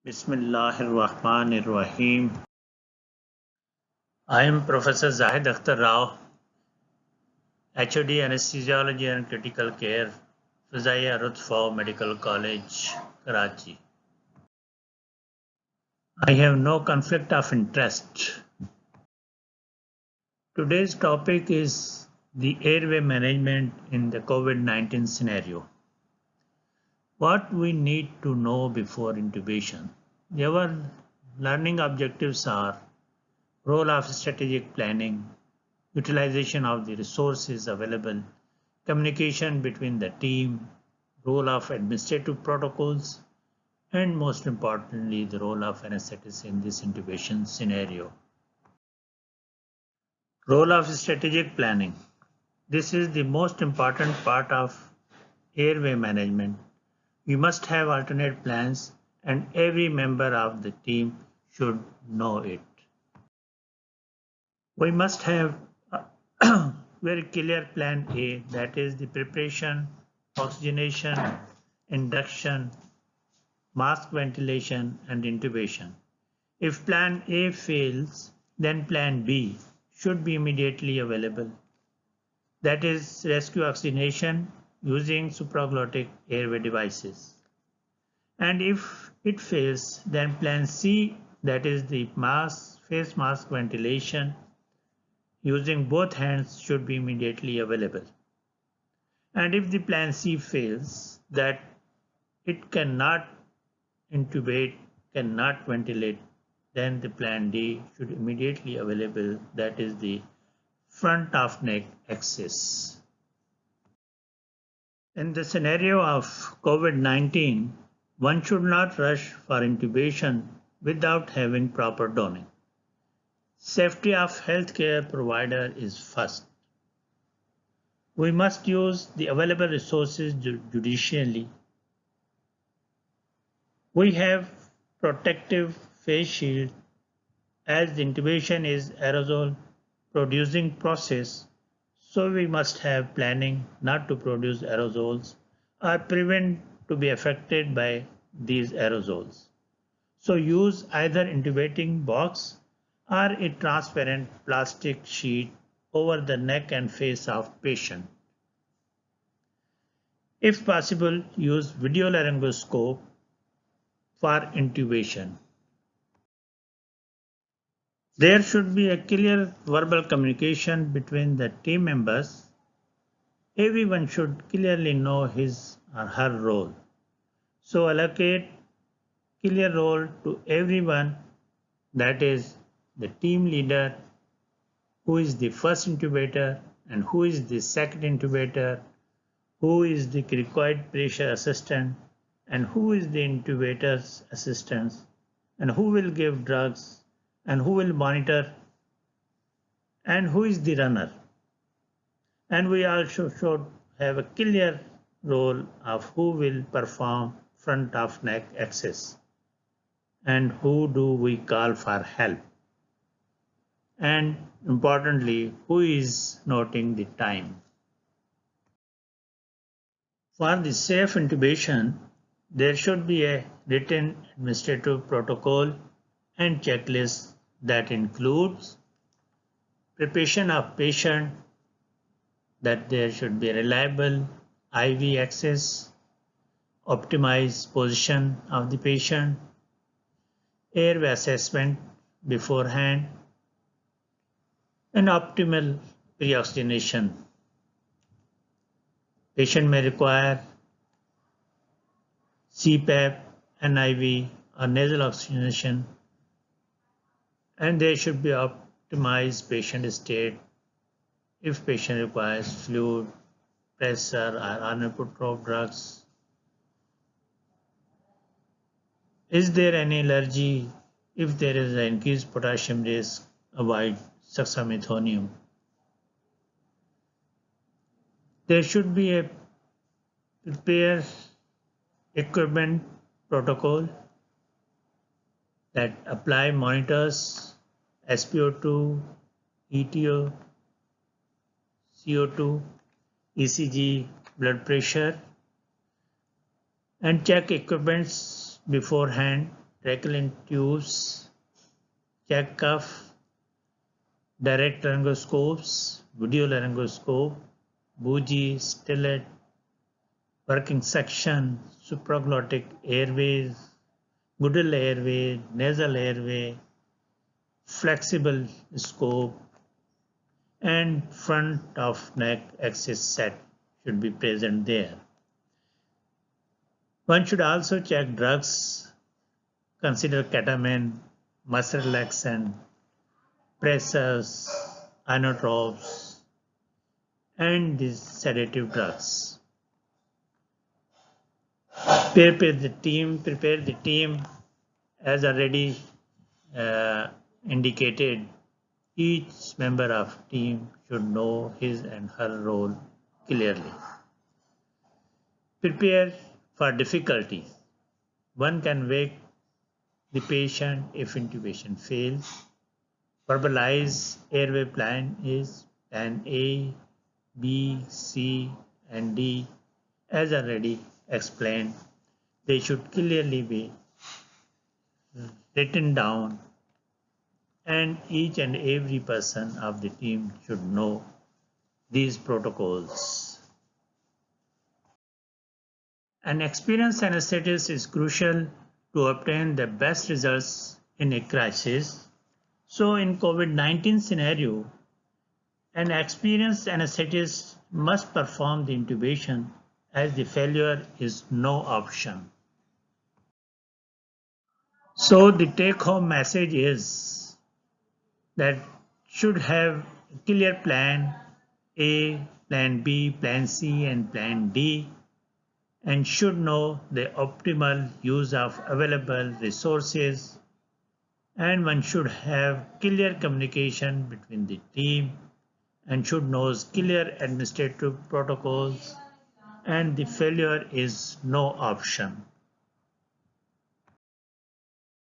Bismillahirrahmanirrahim. I am Professor Zahid Akhtar Rao, HOD Anesthesiology and Critical Care, Fazaiya Rutfa Medical College, Karachi. I have no conflict of interest. Today's topic is the airway management in the COVID-19 scenario. What we need to know before intubation. Our learning objectives are role of strategic planning, utilization of the resources available, communication between the team, role of administrative protocols, and most importantly, the role of anesthetist in this intubation scenario. Role of strategic planning. This is the most important part of airway management. We must have alternate plans and every member of the team should know it. We must have a very clear plan A, that is the preparation, oxygenation, induction, mask ventilation, and intubation. If plan A fails, then plan B should be immediately available. That is rescue oxygenation using supraglottic airway devices. And if it fails, then plan C, that is the face mask ventilation using both hands should be immediately available. And if the plan C fails, that it cannot intubate, cannot ventilate, then the plan D should immediately available, that is the front of neck access. In the scenario of COVID-19, one should not rush for intubation without having proper donning. Safety of healthcare provider is first. We must use the available resources judiciously. We have protective face shield as the intubation is aerosol producing process, so we must have planning not to produce aerosols or prevent to be affected by these aerosols. So use either intubating box or a transparent plastic sheet over the neck and face of patient. If possible, use video laryngoscope for intubation. There should be a clear verbal communication between the team members. Everyone should clearly know his or her role. So allocate clear role to everyone, that is the team leader, who is the first intubator and who is the second intubator, who is the required pressure assistant and who is the intubator's assistant, and who will give drugs and who will monitor and who is the runner. And we also should have a clear role of who will perform front of neck access and who do we call for help. And importantly, who is noting the time. For the safe intubation, there should be a written administrative protocol and checklist that includes preparation of patient, that there should be reliable IV access, optimized position of the patient, airway assessment beforehand, and optimal pre-oxygenation. Patient may require CPAP, NIV, or nasal oxygenation, and there should be optimized patient state if patient requires fluid, pressure, or inotropic drugs. Is there any allergy? If there is an increased potassium risk, avoid dexamethasone. There should be a prepare equipment protocol that apply monitors, SpO2, ETO, CO2, ECG, blood pressure, and check equipments beforehand, tracheal tubes, check cuff, direct laryngoscopes, video laryngoscope, bougie, stellate, working section, supraglottic airways, Goodell airway, nasal airway, flexible scope, and front of neck axis set should be present there. One should also check drugs, consider ketamine, muscle relaxant, pressors, inotropes, and these sedative drugs. Prepare the team as already indicated. Each member of team should know his and her role clearly. Prepare for difficulty. One can wake the patient if intubation fails. Verbalize airway plan is plan A, B, C, and D as already explained. They should clearly be written down, and each and every person of the team should know these protocols. An experienced anesthetist is crucial to obtain the best results in a crisis. So in COVID-19 scenario, an experienced anesthetist must perform the intubation as the failure is no option. So the take-home message is that should have a clear plan A, plan B, plan C, and plan D, and should know the optimal use of available resources, and one should have clear communication between the team and should know clear administrative protocols, and the failure is no option.